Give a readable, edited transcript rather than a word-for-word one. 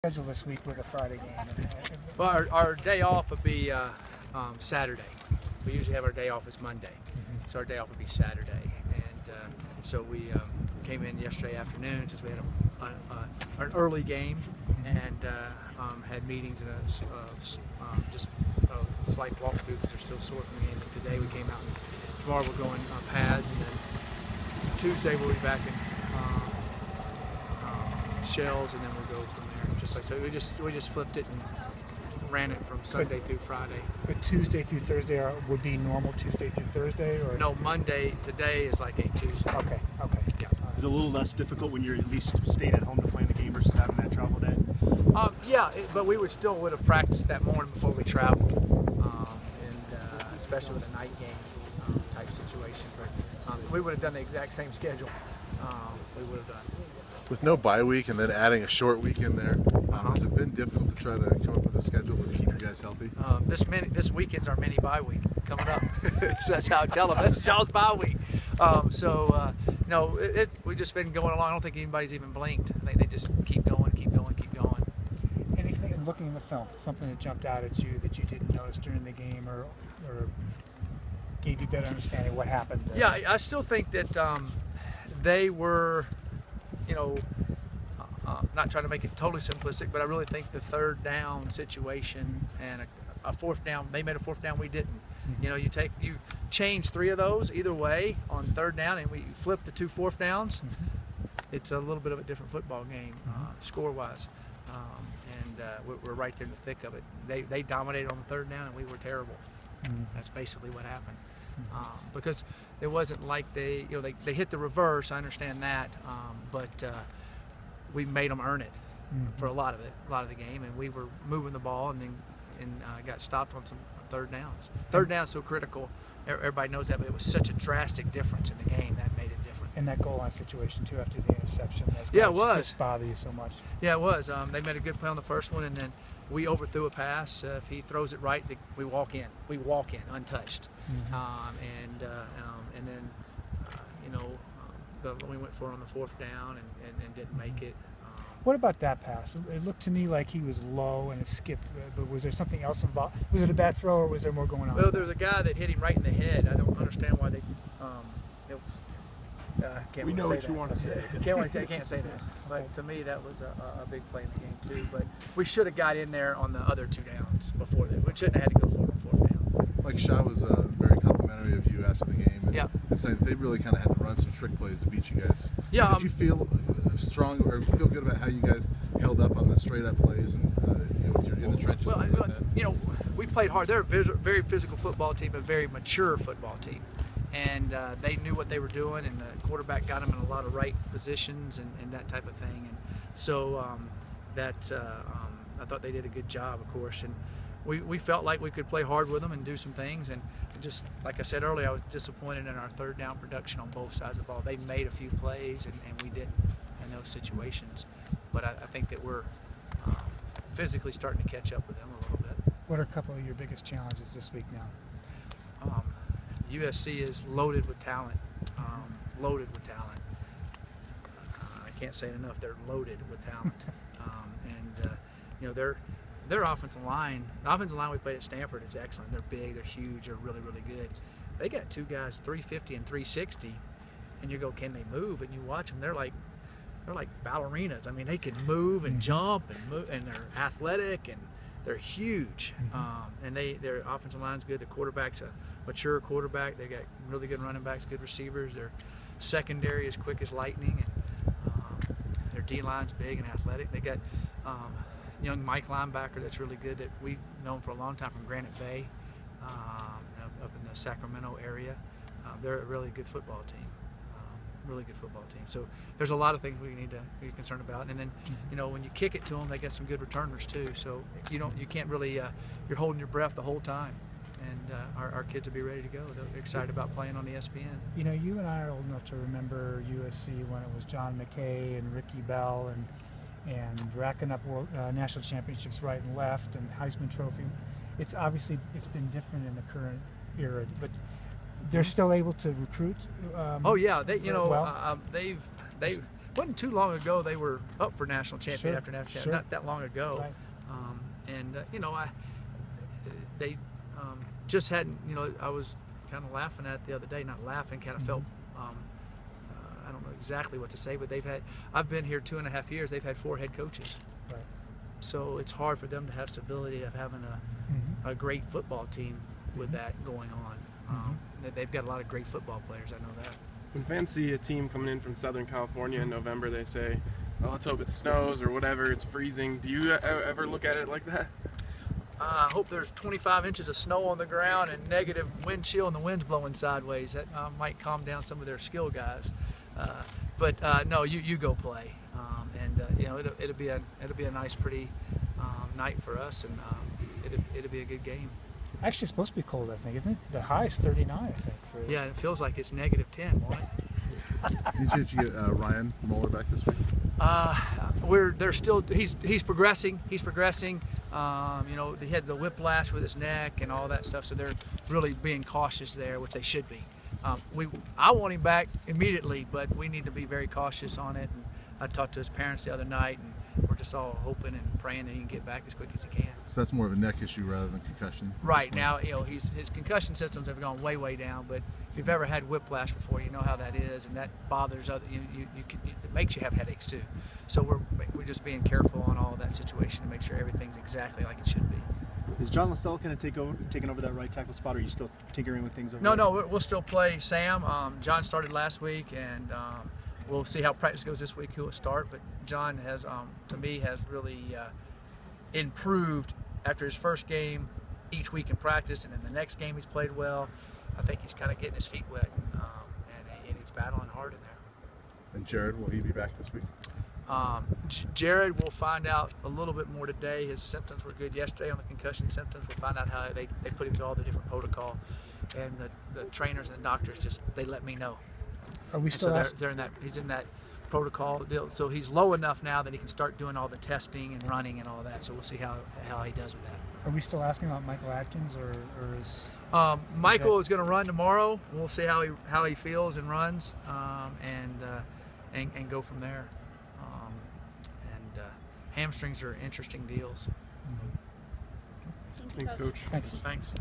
Schedule this week with a Friday game? Well, our day off would be Saturday. We usually have our day off is Monday, so our day off would be Saturday. And so we came in yesterday afternoon since we had an early game and had meetings and just a slight walkthrough because they're still sore from the game. But today we came out and tomorrow we're going pads, and then Tuesday we'll be back in shells, and then we'll go from there. Just like so, we just flipped it and ran it from Sunday through Friday. But Tuesday through Thursday would be normal Tuesday through Thursday, or no? Monday today is like a Tuesday. Okay. Yeah. Is it a little less difficult when you're at least staying at home to play in the game versus having that travel day? Yeah, but we would have practiced that morning before we traveled, and especially with a night game type situation. But we would have done the exact same schedule. We would have done. With no bye week and then adding a short week in there, has it been difficult to try to come up with a schedule to keep your guys healthy? This weekend's our mini bye week coming up. So that's how I tell them. That's y'all's bye week. No, we've just been going along. I don't think anybody's even blinked. I think they just keep going. Anything, looking in the film, something that jumped out at you that you didn't notice during the game, or gave you better understanding what happened? Yeah, I still think that they were, not trying to make it totally simplistic, but I really think the third down situation and a fourth down, they made a fourth down, we didn't. Mm-hmm. You change 3 of those either way on third down, and we flip the 2 fourth downs. Mm-hmm. It's a little bit of a different football game, score-wise, and we're right there in the thick of it. They dominated on the third down, and we were terrible. Mm-hmm. That's basically what happened. Because it wasn't like they hit the reverse. I understand that, but we made them earn it for a lot of the game, and we were moving the ball and got stopped on some third downs. Third down is so critical. Everybody knows that, but it was such a drastic difference in the game that made it different. And that goal line situation too after the interception. Yeah, it was. Just bother you so much. Yeah, it was. They made a good play on the first one, and then we overthrew a pass. If he throws it right, we walk in. We walk in untouched. Mm-hmm. And then we went for it on the fourth down and didn't make it. What about that pass? It looked to me like he was low and it skipped, but was there something else involved? Was it a bad throw, or was there more going on? Well, there was a guy that hit him right in the head. I don't understand why they. We know what you want to say. I can't say that. But to me, that was a big play in the game too. But we should have got in there on the other 2 downs before that. We shouldn't have had to go for it on fourth down. Like Shaw was very complimentary of you after the game, and saying they really kind of had to run some trick plays to beat you guys. Yeah. Did you feel strong or feel good about how you guys held up on the straight up plays and with your in the trenches? Well, things like that? We played hard. They're a very physical football team, a very mature football team. And they knew what they were doing, and the quarterback got them in a lot of right positions and that type of thing. And so I thought they did a good job, of course. And we felt like we could play hard with them and do some things. And just like I said earlier, I was disappointed in our third down production on both sides of the ball. They made a few plays, and we didn't in those situations. But I think that we're physically starting to catch up with them a little bit. What are a couple of your biggest challenges this week now? USC is loaded with talent. I can't say it enough. They're loaded with talent, their offensive line. The offensive line we played at Stanford is excellent. They're big. They're huge. They're really, really good. They got 2 guys 350 and 360, and you go, can they move? And you watch them. They're like ballerinas. I mean, they can move and jump and move, and they're athletic and they're huge. And their offensive line's good. The quarterback's a mature quarterback. They got really good running backs, good receivers. Their secondary is quick as lightning, and their D-line's big and athletic. They got young Mike linebacker that's really good that we've known for a long time from Granite Bay up in the Sacramento area. They're a really good football team. So there's a lot of things we need to be concerned about. And then, when you kick it to them, they get some good returners too. So you can't really, you're holding your breath the whole time. And our kids will be ready to go. They're excited about playing on ESPN. You and I are old enough to remember USC when it was John McKay and Ricky Bell and racking up national championships right and left and Heisman Trophy. It's been different in the current era, but they're still able to recruit. Oh yeah, well? wasn't too long ago they were up for national champion Sure, after national champion. sure. Not that long ago. Right. You know, they just hadn't. You know, I was kind of laughing at it the other day. Not laughing, kind of felt. I don't know exactly what to say, but I've been here 2.5 years. They've had 4 head coaches. Right. So it's hard for them to have stability of having a great football team with that going on. They've got a lot of great football players. I know that. When fans see a team coming in from Southern California in November, they say, "Oh, let's hope it snows," or whatever. It's freezing. Do you ever look at it like that? I hope there's 25 inches of snow on the ground and negative wind chill and the wind's blowing sideways. That might calm down some of their skill guys. But no, you go play, you know it'll be a nice, pretty night for us, and it'll be a good game. Actually, it's supposed to be cold, I think, isn't it? The high is 39, I think. Yeah, it feels like it's -10, won't it? Did you get Ryan Moeller back this week? They're still. He's progressing. He's progressing. You know, he had the whiplash with his neck and all that stuff, so they're really being cautious there, which they should be. I want him back immediately, but we need to be very cautious on it. And I talked to his parents the other night, and we're just all hoping and praying that he can get back as quick as he can. So that's more of a neck issue rather than concussion. Right now, you know, his concussion systems have gone way down. But if you've ever had whiplash before, you know how that is, and that bothers other. It makes you have headaches too. So we're just being careful on all of that situation to make sure everything's exactly like it should be. Is John LaSalle kind of taking over that right tackle spot, or are you still tinkering with things over No, there? no, we'll still play Sam. John started last week, and we'll see how practice goes this week, who will start. But John has, to me, has really improved after his first game each week in practice, and in the next game he's played well. I think he's kind of getting his feet wet, and he's battling hard in there. And Jared, will he be back this week? Jared, will find out a little bit more today. His symptoms were good yesterday on the concussion symptoms. We'll find out how they put him through all the different protocol, and the trainers and the doctors they let me know. Are we And still so he's in that protocol deal. So he's low enough now that he can start doing all the testing and running and all that. So we'll see how he does with that. Are we still asking about Michael Atkins, or is Michael is going to run tomorrow. We'll see how he feels and runs, and go from there. Hamstrings are interesting deals. Thanks, Coach. Thanks. Thanks.